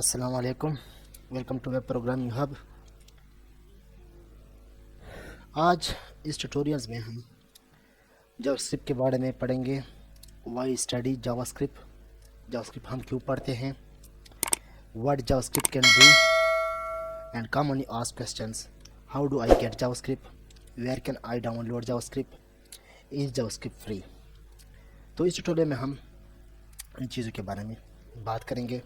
अस्सलाम वालेकुम। Welcome to web programming hub. आज इस ट्यूटोरियल्स में हम जावास्क्रिप्ट के बारे में पढ़ेंगे। वाई स्टडी जावास्क्रिप्ट, जावास्क्रिप्ट हम क्यों पढ़ते हैं, what JavaScript can do and commonly asked questions, how do I get JavaScript, where can I download JavaScript, is JavaScript free. तो इस ट्यूटोरियल में हम इन चीज़ों के बारे में बात करेंगे।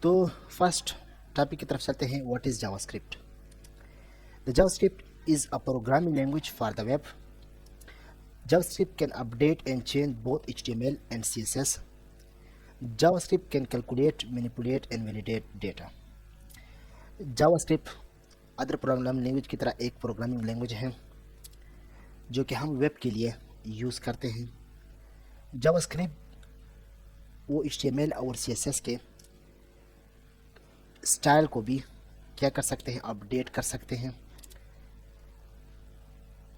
तो फर्स्ट टॉपिक की तरफ चलते हैं। What is JavaScript? The JavaScript is a programming language for the web. JavaScript can update and change both HTML and CSS. JavaScript can calculate, manipulate and validate data. JavaScript other programming language की तरह एक programming language है जो कि हम web के लिए use करते हैं। JavaScript वो HTML और CSS के स्टाइल को भी क्या कर सकते हैं, अपडेट कर सकते हैं।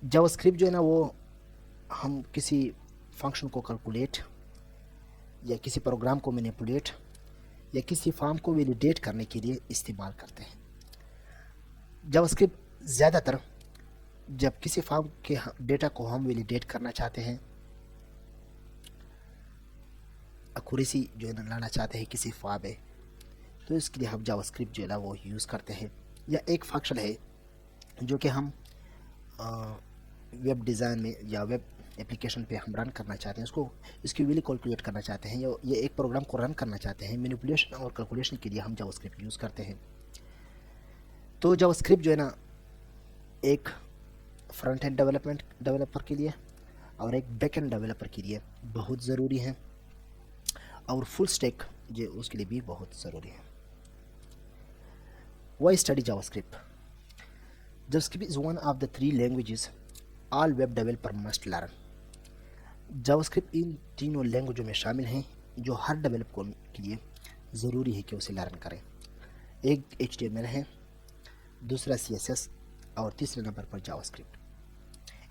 जावास्क्रिप्ट जो है ना, वो हम किसी फंक्शन को कैलकुलेट या किसी प्रोग्राम को मैनिपुलेट या किसी फॉर्म को वैलिडेट करने के लिए इस्तेमाल करते हैं। जावास्क्रिप्ट ज़्यादातर जब किसी फॉर्म के डेटा को हम वैलिडेट करना चाहते हैं, एक्यूरेसी जो है ना लाना चाहते हैं किसी फॉर्म में, तो इसके लिए हम जावास्क्रिप्ट जो है ना वो यूज़ करते हैं। या एक फंक्शन है जो कि हम वेब डिज़ाइन में या वेब एप्लीकेशन पे हम रन करना चाहते हैं, उसको इसकी वैल्यू कैलकुलेट करना चाहते हैं या ये एक प्रोग्राम को रन करना चाहते हैं, मैनिपुलेशन और कैलकुलेशन के लिए हम जावास्क्रिप्ट यूज़ करते हैं। तो जावास्क्रिप्ट जो है ना, एक फ्रंट एंड डेवलपर के लिए और एक बैक एंड डेवलपर के लिए बहुत ज़रूरी है, और फुल स्टैक जो उसके लिए भी बहुत ज़रूरी है। Why study JavaScript? JavaScript is one of the 3 languages all web developer must learn. JavaScript इन तीनों लैंग्वेजों में शामिल हैं जो हर डेवलपर के लिए ज़रूरी है कि उसे लर्न करें। एक HTML है, दूसरा CSS और तीसरे नंबर पर JavaScript.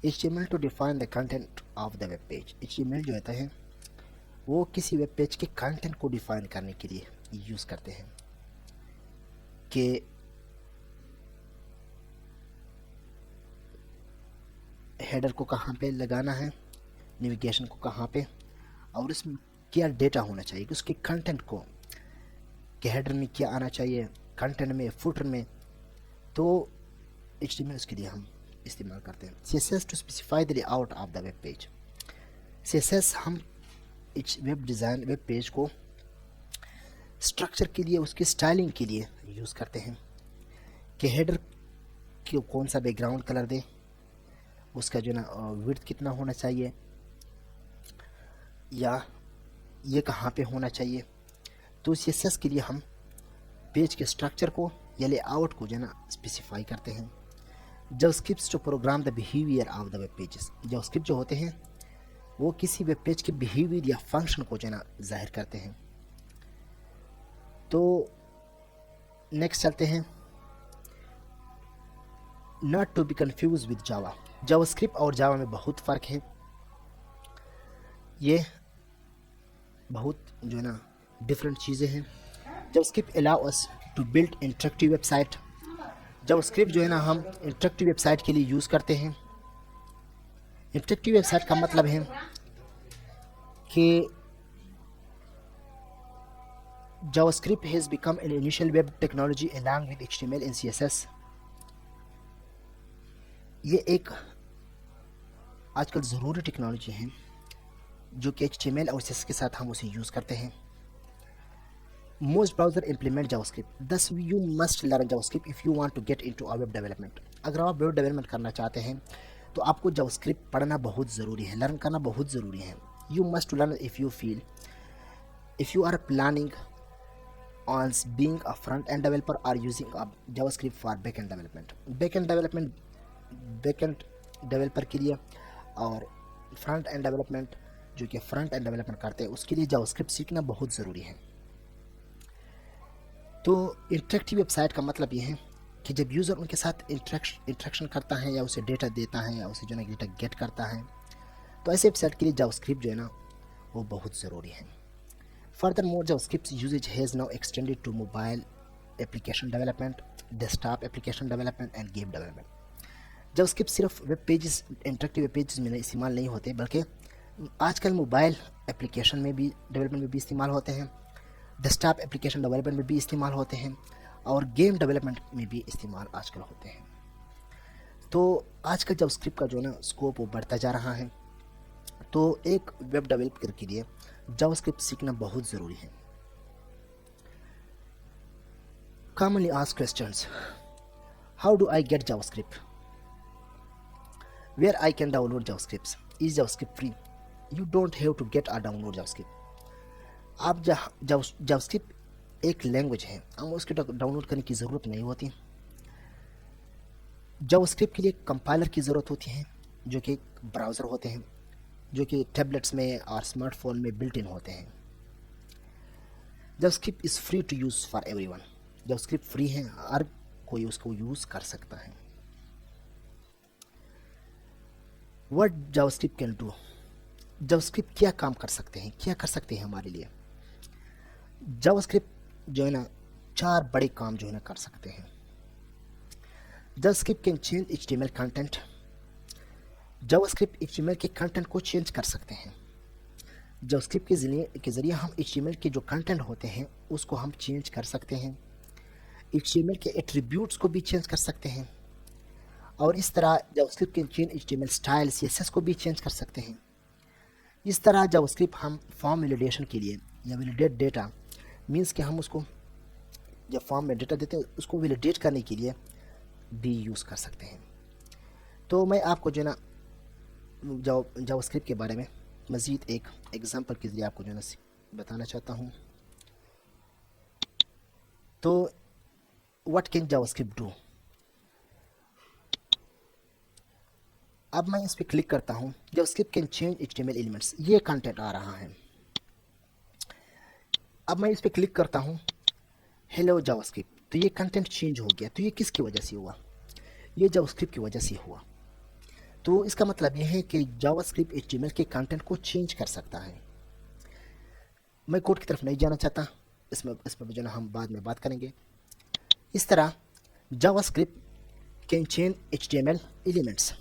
HTML to define the content of the web page. HTML जो होता है वो किसी वेब पेज के कंटेंट को डिफाइन करने के लिए यूज़ करते हैं कि हेडर को कहाँ पे लगाना है, नेविगेशन को कहाँ पे, और इसमें क्या डेटा होना चाहिए कि उसके कंटेंट को, कि हेडर में क्या आना चाहिए, कंटेंट में, फुटर में। तो HTML उसके लिए हम इस्तेमाल करते हैं। CSS to specify the layout of the web page. CSS हम वेब डिज़ाइन, वेब पेज को स्ट्रक्चर के लिए, उसकी स्टाइलिंग के लिए यूज़ करते हैं कि हेडर को कौन सा बैकग्राउंड कलर दे, उसका जो ना विड्थ कितना होना चाहिए, या ये कहाँ पे होना चाहिए। तो CSS के लिए हम पेज के स्ट्रक्चर को या लेआउट को जो ना स्पेसिफाई करते हैं। JavaScript to program the behaviour of the web pages. JavaScript जो होते हैं वो किसी वेब पेज के बिहेवियर या फंक्शन को जो ना जाहिर करते हैं। तो नेक्स्ट चलते हैं। Not to be confuse with Java. JavaScript और जावा में बहुत फ़र्क है। ये बहुत जो है ना डिफरेंट चीज़ें हैं। JavaScript allow us to build interactive website. JavaScript जो है ना हम इंटरेक्टिव वेबसाइट के लिए यूज़ करते हैं। इंटरेक्टिव वेबसाइट का मतलब है कि JavaScript has become an initial web technology along with HTML and CSS। ये एक आजकल ज़रूरी टेक्नोलॉजी है जो कि HTML और CSS के साथ हम उसे यूज़ करते हैं। Most browser implement JavaScript, thus you must learn JavaScript if you want to get into web development. अगर आप वेब डेवलपमेंट करना चाहते हैं तो आपको जावास्क्रिप्ट पढ़ना बहुत ज़रूरी है, लर्न करना बहुत ज़रूरी है। You must learn if you are planning on being a front end developer are using JavaScript for back end development. Back end developer के लिए और फ्रंट एंड डेवलपमेंट जो कि फ्रंट एंड डेवलपमेंट करते हैं उसके लिए जावास्क्रिप्ट सीखना बहुत ज़रूरी है। तो इंटरेक्टिव वेबसाइट का मतलब ये है कि जब यूज़र उनके साथ इंटरेक्शन करता है या उसे डेटा देता है या उसे जो है डेटा गेट करता है, तो ऐसे वेबसाइट के लिए जावास्क्रिप्ट जो है ना वो बहुत ज़रूरी है। Furthermore, JavaScript's usage has now extended to mobile application development, desktop application development and game development. JavaScript सिर्फ web pages, interactive web pages में इस्तेमाल नहीं होते, बल्कि आजकल मोबाइल एप्लीकेशन में भी डेवलपमेंट में भी इस्तेमाल होते हैं, डेस्कटॉप एप्लीकेशन डेवलपमेंट में भी इस्तेमाल होते हैं और गेम डेवलपमेंट में भी इस्तेमाल आजकल होते हैं। तो आजकल जावास्क्रिप्ट का जो ना स्कोप वो बढ़ता जा रहा है। तो एक वेब डेवलपर के लिए जावास्क्रिप्ट सीखना बहुत ज़रूरी है। Commonly asked questions: How do I get JavaScript? Where I can download JavaScript? Is JavaScript free? You don't have to get or download JavaScript. आप जावास्क्रिप्ट एक लैंग्वेज है, हम उसके डाउनलोड करने की ज़रूरत नहीं होती। जावास्क्रिप्ट के लिए कंपाइलर की ज़रूरत होती है, जो कि ब्राउज़र होते हैं, जो कि टैबलेट्स में और स्मार्टफोन में बिल्ट इन होते हैं। JavaScript is free to use for everyone. JavaScript free है, हर कोई उसको यूज़ कर सकता है। What JavaScript can do? JavaScript क्या काम कर सकते हैं, क्या कर सकते हैं हमारे लिए? जावास्क्रिप्ट जो है ना 4 बड़े काम जो है ना कर सकते हैं। JavaScript can change HTML content. JavaScript HTML के कंटेंट को चेंज कर सकते हैं। जावास्क्रिप्ट के ज़रिए हम HTML के जो कंटेंट होते हैं उसको हम चेंज कर सकते हैं। HTML के एट्रीब्यूट्स को भी चेंज कर सकते हैं और इस तरह JavaScript can change HTML style, CSS को भी चेंज कर सकते हैं। इस तरह जावास्क्रिप्ट हम फॉर्म वैलिडेशन के लिए या वैलिडेट डेटा मीन्स कि हम उसको जब फॉर्म में डेटा देते हैं उसको वैलिडेट करने के लिए भी यूज़ कर सकते हैं। तो मैं आपको जो है ना जावास्क्रिप्ट के बारे में मज़ीद एक एग्जांपल के ज़रिए आपको जो है ना बताना चाहता हूँ। तो व्हाट कैन जावास्क्रिप्ट डू? अब मैं इस पर क्लिक करता हूँ। JavaScript can change HTML elements, ये कंटेंट आ रहा है। अब मैं इस पर क्लिक करता हूँ, हेलो जावास्क्रिप्ट, तो ये कंटेंट चेंज हो गया। तो ये किसकी वजह से हुआ? ये जावास्क्रिप्ट की वजह से हुआ। तो इसका मतलब ये है कि जावास्क्रिप्ट HTML के कंटेंट को चेंज कर सकता है। मैं कोड की तरफ नहीं जाना चाहता, इसमें जो ना हम बाद में बात करेंगे। इस तरह JavaScript can change HTML elements.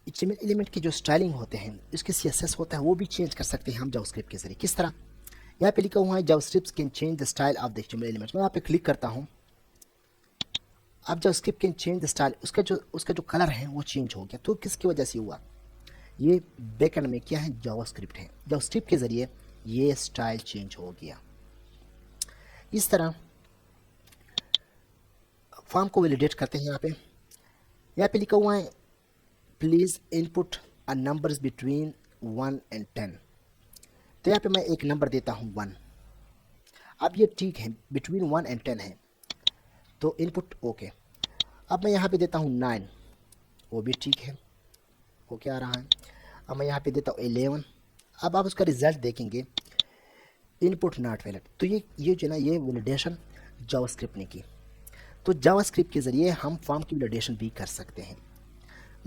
HTML element की जो स्टाइलिंग होते हैं, इसके CSS होता है, वो भी चेंज कर सकते हैं हम जावास्क्रिप्ट के जरिए। किस तरह? यहाँ पे लिखा हुआ है JavaScript can change the style of the HTML elements. मैं यहाँ पे क्लिक करता हूँ। अब JavaScript can change the style, उसका जो कलर है वो चेंज हो गया। तो किसकी वजह से हुआ? ये बैकएंड में क्या है? जावास्क्रिप्ट है। जावास्क्रिप्ट के ज़रिए ये स्टाइल चेंज हो गया। इस तरह फॉर्म को वैलिडेट करते हैं। यहाँ पे लिखा हुआ है please input a numbers between 1 and 10। तो यहाँ पे मैं एक नंबर देता हूँ 1। अब ये ठीक है, बिटवीन 1 and 10 है, तो इनपुट ओके। अब मैं यहाँ पे देता हूँ 9, वो भी ठीक है, ओके आ रहा है। अब मैं यहाँ पे देता हूँ 11। अब आप उसका रिजल्ट देखेंगे, इनपुट नॉट वैलिड। तो ये जो ना ये वैलिडेशन जावास्क्रिप्ट ने की। तो जावास्क्रिप्ट के ज़रिए हम फॉर्म की वैलिडेशन भी कर सकते हैं।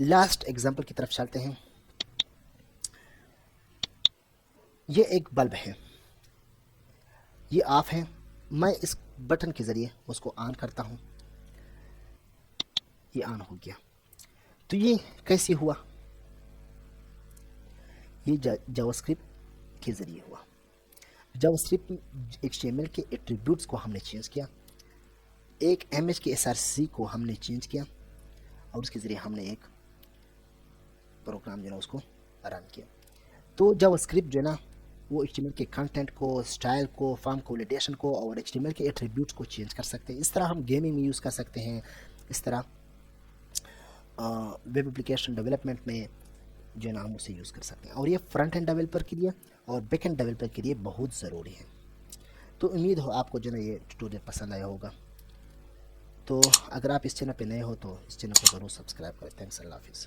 लास्ट एग्जांपल की तरफ चलते हैं। ये एक बल्ब है, ये ऑफ है। मैं इस बटन के ज़रिए उसको ऑन करता हूँ, ये ऑन हो गया। तो ये कैसे हुआ? ये जावास्क्रिप्ट के ज़रिए हुआ। जावास्क्रिप्ट HTML के एट्रीब्यूट्स को हमने चेंज किया, एक image के src को हमने चेंज किया और उसके ज़रिए हमने एक प्रोग्राम जो है उसको रन किया। तो जावास्क्रिप्ट जो है ना वो HTML के कंटेंट को, स्टाइल को, फॉर्म को, वैलिडेशन को और HTML के एट्रीब्यूट्स को चेंज कर सकते हैं। इस तरह हम गेमिंग में यूज़ कर सकते हैं। इस तरह वेब एप्लीकेशन डेवलपमेंट में जो है ना हम उसे यूज़ कर सकते हैं। और ये फ्रंट एंड डेवलपर के लिए और बैक एंड डेवलपर के लिए बहुत ज़रूरी है। तो उम्मीद हो आपको जो है ना ये ट्यूटोरियल पसंद आया होगा। तो अगर आप इस चैनल पे नए हो तो इस चैनल को ज़रूर सब्सक्राइब करें। थैंक्स, अल्लाह हाफिज़।